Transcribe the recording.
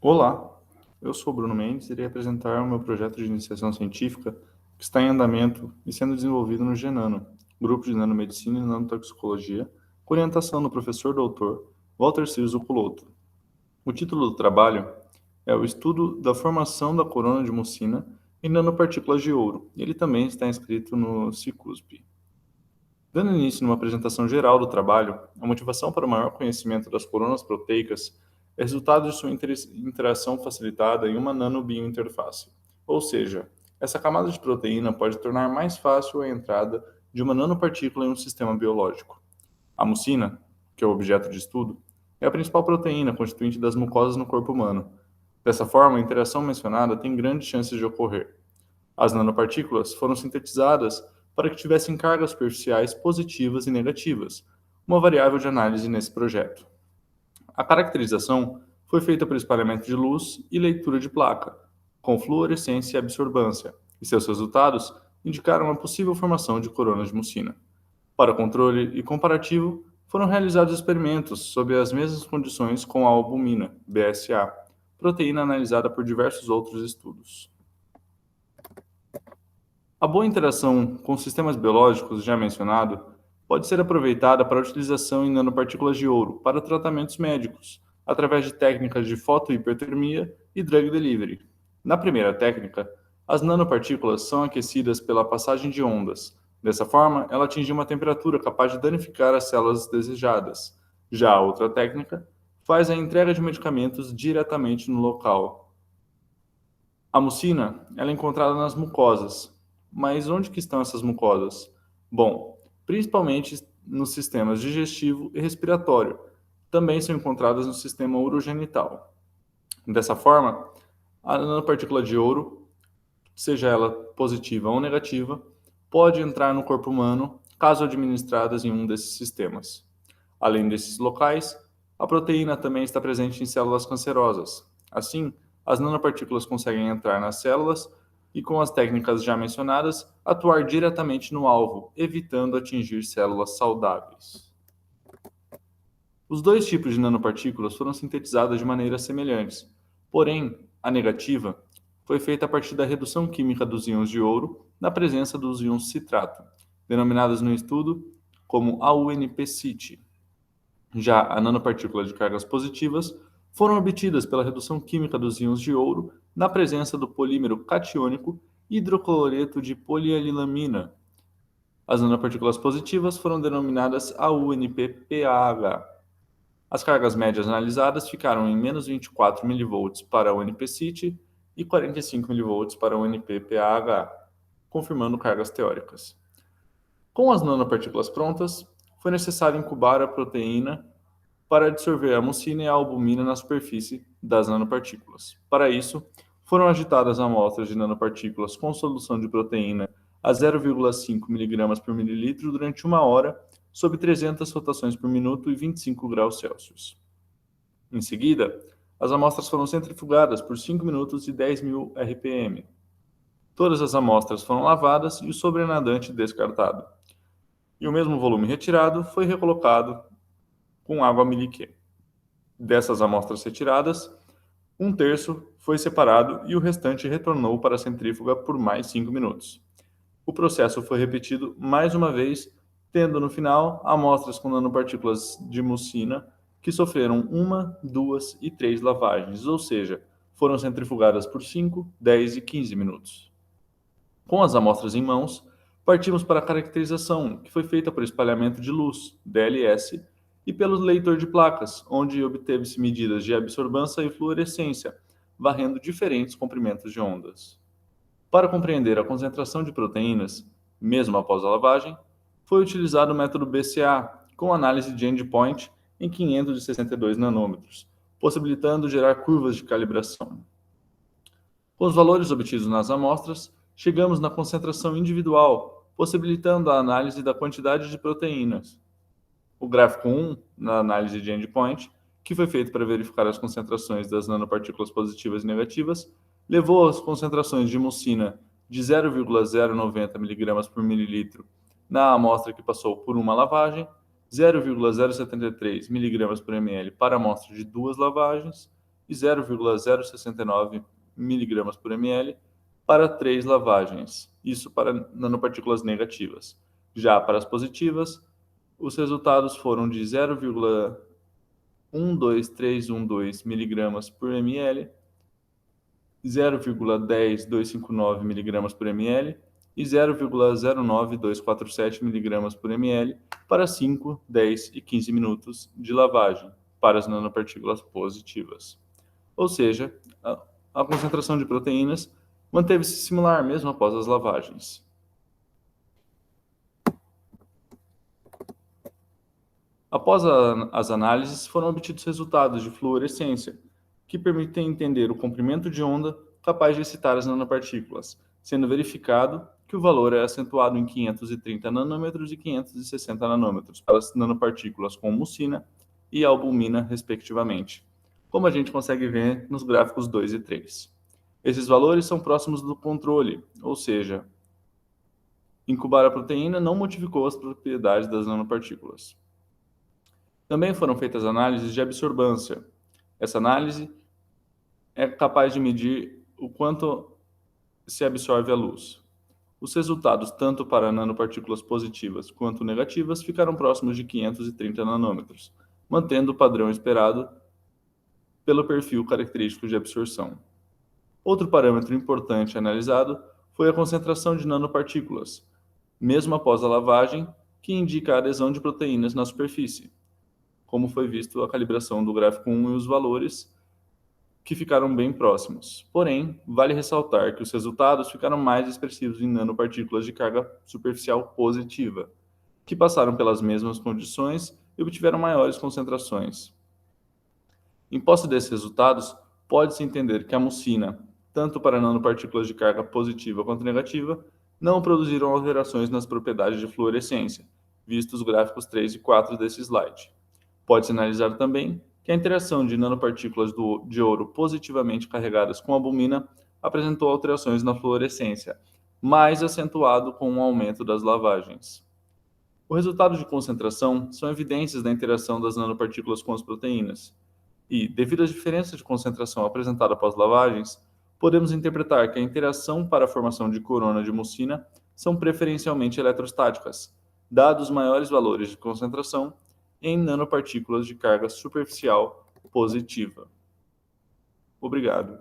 Olá, eu sou Bruno Mendes e irei apresentar o meu projeto de iniciação científica que está em andamento e sendo desenvolvido no GENANO, Grupo de Nanomedicina e Nanotoxicologia, com orientação do professor doutor Walter Cirzo Culotto. O título do trabalho é o Estudo da Formação da Corona de Mucina em Nanopartículas de Ouro, e ele também está inscrito no CICUSP. Dando início numa apresentação geral do trabalho, a motivação para o maior conhecimento das coronas proteicas é resultado de sua interação facilitada em uma nanobiointerface. Ou seja, essa camada de proteína pode tornar mais fácil a entrada de uma nanopartícula em um sistema biológico. A mucina, que é o objeto de estudo, é a principal proteína constituinte das mucosas no corpo humano. Dessa forma, a interação mencionada tem grandes chances de ocorrer. As nanopartículas foram sintetizadas para que tivessem cargas superficiais positivas e negativas, uma variável de análise nesse projeto. A caracterização foi feita por espalhamento de luz e leitura de placa, com fluorescência e absorbância, e seus resultados indicaram a possível formação de coronas de mucina. Para controle e comparativo, foram realizados experimentos sob as mesmas condições com a albumina, BSA, proteína analisada por diversos outros estudos. A boa interação com os sistemas biológicos, já mencionado, pode ser aproveitada para a utilização em nanopartículas de ouro para tratamentos médicos, através de técnicas de fotohipertermia e drug delivery. Na primeira técnica, as nanopartículas são aquecidas pela passagem de ondas. Dessa forma, ela atinge uma temperatura capaz de danificar as células desejadas. Já a outra técnica faz a entrega de medicamentos diretamente no local. A mucina, ela é encontrada nas mucosas. Mas onde que estão essas mucosas? Bom, principalmente nos sistemas digestivo e respiratório. Também são encontradas no sistema urogenital. Dessa forma, a nanopartícula de ouro, seja ela positiva ou negativa, pode entrar no corpo humano caso administradas em um desses sistemas. Além desses locais, a proteína também está presente em células cancerosas. Assim, as nanopartículas conseguem entrar nas células e, com as técnicas já mencionadas, atuar diretamente no alvo, evitando atingir células saudáveis. Os dois tipos de nanopartículas foram sintetizadas de maneiras semelhantes, porém, a negativa foi feita a partir da redução química dos íons de ouro na presença dos íons citrato, denominadas no estudo como AUNP-CIT. Já a nanopartícula de cargas positivas foram obtidas pela redução química dos íons de ouro na presença do polímero catiônico hidrocloreto de polianilamina. As nanopartículas positivas foram denominadas AUNP-PAH. As cargas médias analisadas ficaram em menos 24 mV para o NP-CIT e 45 mV para o NP-PAH, confirmando cargas teóricas. Com as nanopartículas prontas, foi necessário incubar a proteína para absorver a mucina e a albumina na superfície das nanopartículas. Para isso, foram agitadas amostras de nanopartículas com solução de proteína a 0,5 mg por mililitro durante 1 hora, sob 300 rotações por minuto e 25 graus Celsius. Em seguida, as amostras foram centrifugadas por 5 minutos e 10.000 RPM. Todas as amostras foram lavadas e o sobrenadante descartado. E o mesmo volume retirado foi recolocado com água miliquê. Dessas amostras retiradas, 1/3 foi separado e o restante retornou para a centrífuga por mais 5 minutos. O processo foi repetido mais uma vez, tendo no final amostras com nanopartículas de mucina que sofreram 1, 2 e 3 lavagens, ou seja, foram centrifugadas por 5, 10 e 15 minutos. Com as amostras em mãos, partimos para a caracterização, que foi feita por espalhamento de luz, DLS, e pelo leitor de placas, onde obteve-se medidas de absorbância e fluorescência, varrendo diferentes comprimentos de ondas. Para compreender a concentração de proteínas, mesmo após a lavagem, foi utilizado o método BCA, com análise de endpoint em 562 nanômetros, possibilitando gerar curvas de calibração. Com os valores obtidos nas amostras, chegamos na concentração individual, possibilitando a análise da quantidade de proteínas. O gráfico 1, na análise de endpoint, que foi feito para verificar as concentrações das nanopartículas positivas e negativas, levou as concentrações de mucina de 0,090 mg por mililitro na amostra que passou por uma lavagem, 0,073 mg por ml para a amostra de 2 lavagens, e 0,069 mg por ml para 3 lavagens, isso para nanopartículas negativas. Já para as positivas, os resultados foram de 0,12312 mg por ml, 0,10259 mg por ml e 0,09247 mg por ml para 5, 10 e 15 minutos de lavagem para as nanopartículas positivas. Ou seja, a concentração de proteínas manteve-se similar mesmo após as lavagens. Após as análises, foram obtidos resultados de fluorescência, que permitem entender o comprimento de onda capaz de excitar as nanopartículas, sendo verificado que o valor é acentuado em 530 nanômetros e 560 nanômetros para as nanopartículas com mucina e albumina, respectivamente, como a gente consegue ver nos gráficos 2 e 3. Esses valores são próximos do controle, ou seja, incubar a proteína não modificou as propriedades das nanopartículas. Também foram feitas análises de absorbância. Essa análise é capaz de medir o quanto se absorve a luz. Os resultados, tanto para nanopartículas positivas quanto negativas, ficaram próximos de 530 nanômetros, mantendo o padrão esperado pelo perfil característico de absorção. Outro parâmetro importante analisado foi a concentração de nanopartículas, mesmo após a lavagem, que indica a adesão de proteínas na superfície, como foi visto a calibração do gráfico 1 e os valores, que ficaram bem próximos. Porém, vale ressaltar que os resultados ficaram mais expressivos em nanopartículas de carga superficial positiva, que passaram pelas mesmas condições e obtiveram maiores concentrações. Em posse desses resultados, pode-se entender que a mucina, tanto para nanopartículas de carga positiva quanto negativa, não produziram alterações nas propriedades de fluorescência, vistos os gráficos 3 e 4 desse slide. Pode-se analisar também que a interação de nanopartículas de ouro positivamente carregadas com albumina apresentou alterações na fluorescência, mais acentuado com o aumento das lavagens. O resultado de concentração são evidências da interação das nanopartículas com as proteínas, e, devido às diferenças de concentração apresentadas após lavagens, podemos interpretar que a interação para a formação de corona de mucina são preferencialmente eletrostáticas, dados maiores valores de concentração em nanopartículas de carga superficial positiva. Obrigado.